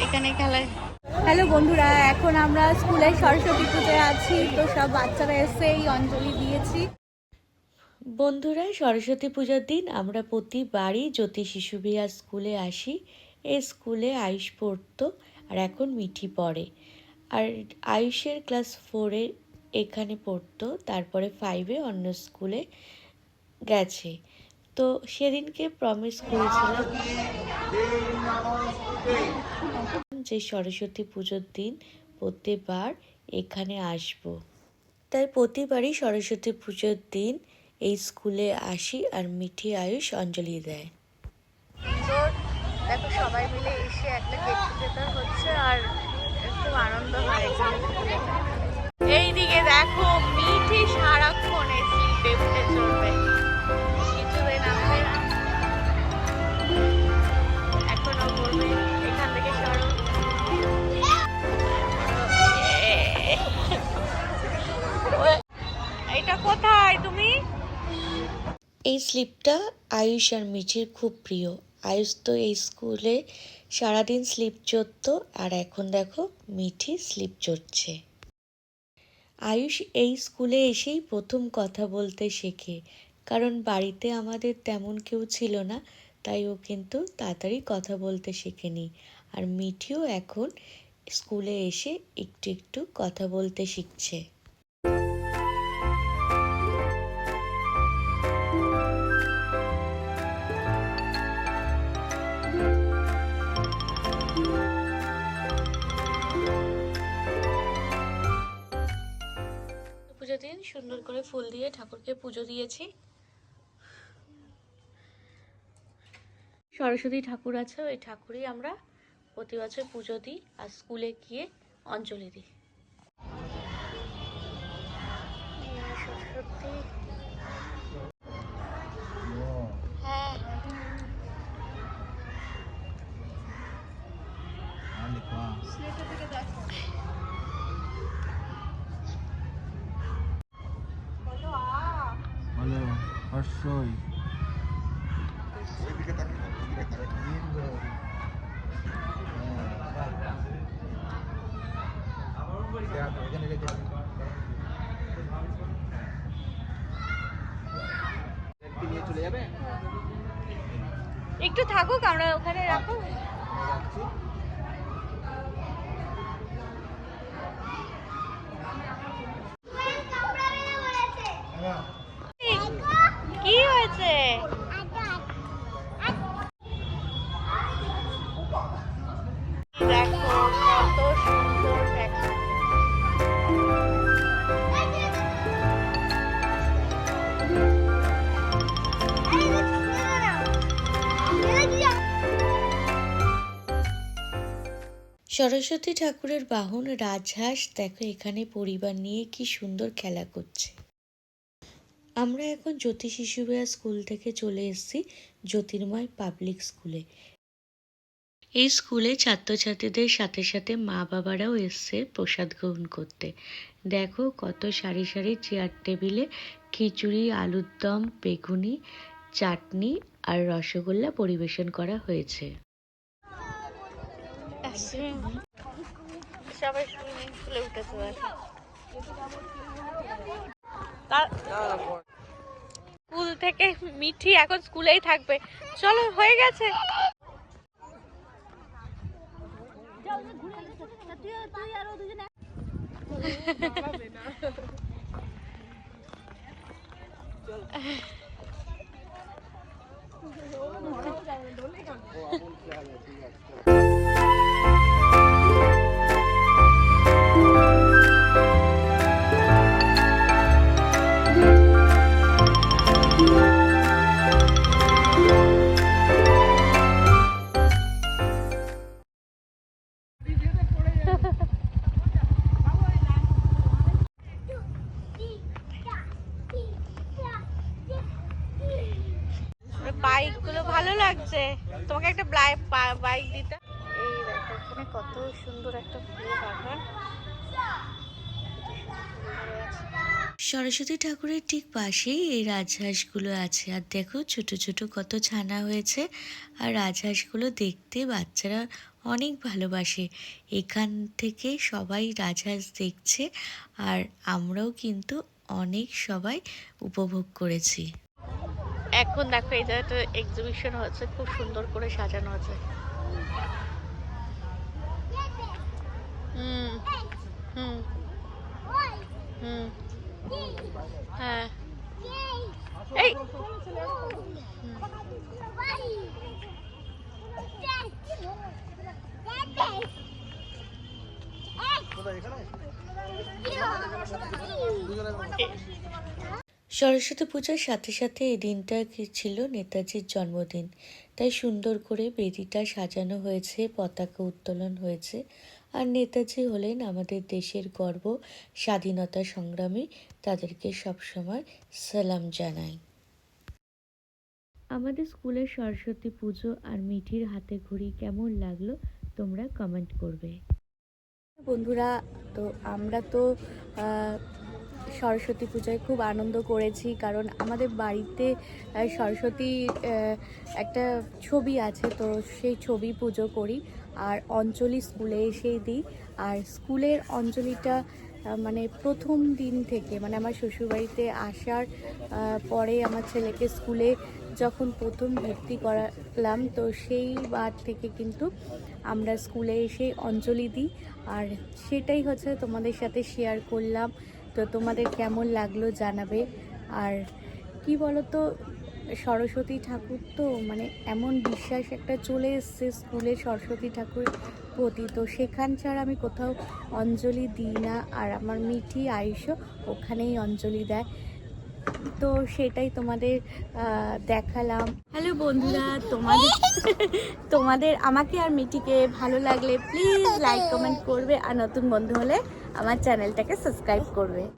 এখানে খেলায়। হ্যালো বন্ধুরা, এখন আমরা স্কুলে সরস্বতী পুজোয় আছি, তো সব বাচ্চারা এসে এই অঞ্জলি দিয়েছি। বন্ধুরা, সরস্বতী পূজার দিন আমরা প্রতিবারই জ্যোতি শিশু বিহার স্কুলে আসি। এই স্কুলে আয়ুষ পড়তো, আর এখন মিঠি পড়ে। আর আয়ুষের ক্লাস 4-এ এখানে পড়তো, তারপরে 5-এ অন্য স্কুলে গেছে। তো সেদিনকে প্রমিস করেছিলাম যে সরস্বতী পুজোর দিন প্রতিবার এখানে আসব। তাই প্রতিবারই সরস্বতী পুজোর দিন এই স্কুলে আসি আর মিঠি আয়ুষ অঞ্জলি দেয়। দেখো সবাই মিলে এসে একটা গেট টুগেদার হচ্ছে আর খুব আনন্দ হয় এখানে। এইদিকে দেখো মিঠি সারাক্ষণ স্লিপে উঠে চলবে, কিছুদিন আসবে এখনো বলবে এখান থেকে সরো। এটা কোথায় তুমি? এই স্লিপটা আয়ুষ আর মিঠির খুব প্রিয়। আয়ুষ তো এই স্কুলে সারাদিন স্লিপ চড়তো, আর এখন দেখো মিঠি স্লিপ চড়ছে। আয়ুষ এই স্কুলে এসেই প্রথম কথা বলতে শেখে, কারণ বাড়িতে আমাদের তেমন কেউ ছিল না, তাই ও কিন্তু তাড়াতাড়ি কথা বলতে শেখেনি। আর মিঠিও এখন স্কুলে এসে একটু একটু কথা বলতে শিখছে। পুজো দিন সুন্দর করে ফুল দিয়ে ঠাকুরকে পুজো দিয়েছি। সরস্বতী ঠাকুর আছে, ওই ঠাকুরই আমরা প্রতি বছর পুজো দিই আর স্কুলে গিয়ে অঞ্জলি দিই। সরস্বতী, হ্যাঁ হ্যালো অবশ্যই। একটু থাকুক, আমরা ওখানে রাখো। কি হয়েছে? দেখো কত সুন্দর দেখো। সরস্বতী ঠাকুরের বাহন রাজহাঁস দেখো এখানে পরিবার নিয়ে কি সুন্দর খেলা করছে। আমরা এখন জ্যোতি শিশু বিহার স্কুল থেকে চলে এসেছি জ্যোতির্ময় পাবলিক স্কুলে। এই স্কুলে ছাত্রছাত্রীদের সাথে সাথে মা বাবারাও এসছে প্রসাদ গ্রহণ করতে। দেখো কত সারি সারি চেয়ার টেবিলে খিচুড়ি, আলুর দম, বেগুনি, চাটনি আর রসগোল্লা পরিবেশন করা হয়েছে। সবাই সুইমিং পুলে উঠেছে। স্কুল থেকে মিঠি এখন স্কুলেই থাকবে। চলো, হয়ে গেছে। বাইক গুলো ভালো লাগছে, তোমাকে একটা বাইক দিতে। এই দেখো এখানে কত সুন্দর একটা ফুল বাগান। সরস্বতী ঠাকুরের ঠিক পাশেই এই রাজহাঁসগুলো আছে। আর দেখো ছোট ছোট কত ছানা হয়েছে। আর রাজহাঁসগুলো দেখতে বাচ্চারা অনেক ভালোবাসে। এখান থেকে সবাই রাজহাঁস দেখছে আর আমরাও কিন্তু অনেক সবাই উপভোগ করেছি। এখন দেখো এই জায়গাটা এক্সিবিশন হচ্ছে, খুব সুন্দর করে সাজানো আছে। হুম হুম হুম হ্যাঁ এই সরস্বতী পূজার সাথে সাথে এই দিনটা ছিল নেতাজির জন্মদিন, তাই সুন্দর করে বেদিটা সাজানো হয়েছে, পতাকা উত্তোলন হয়েছে। আর নেতাজি হলেন আমাদের দেশের গর্ব, স্বাধীনতা সংগ্রামী, তাদেরকে সবসময় সালাম জানাই। আমাদের স্কুলের সরস্বতী পুজো আর মিঠির হাতে ঘড়ি কেমন লাগলো তোমরা কমেন্ট করবে। বন্ধুরা, তো আমরা তো সরস্বতী পূজায় খুব আনন্দ করেছি, কারণ আমাদের বাড়িতে সরস্বতী একটা ছবি আছে, তো সেই ছবি পুজো করি আর অঞ্জলি স্কুলে এসেই দিই। আর স্কুলের অঞ্জলিটা মানে প্রথম দিন থেকে, মানে আমার শ্বশুরবাড়িতে আসার পরে আমার ছেলেকে স্কুলে যখন প্রথম ভর্তি করালাম, তো সেই বার থেকে কিন্তু আমরা স্কুলে এসে অঞ্জলি দিই। আর সেটাই হচ্ছে তোমাদের সাথে শেয়ার করলাম। তো তোমাদের কেমন লাগলো জানাবে। আর কি বলো তো, সরস্বতী ঠাকুর তো মানে এমন বিশ্বাস একটা চলে এসছে স্কুলে সরস্বতী ঠাকুর প্রতি, তো সেখান ছাড়া আমি কোথাও অঞ্জলি দিই না। আর আমার মিঠি আয়ুষও ওখানেই অঞ্জলি দেয়, তো সেটাই তোমাদের দেখালাম। হ্যালো বন্ধুরা, তোমাদের আমাকে আর মিঠিকে ভালো লাগলে প্লিজ লাইক কমেন্ট করবে, আর নতুন বন্ধু হলে আমার চ্যানেলটাকে সাবস্ক্রাইব করবে।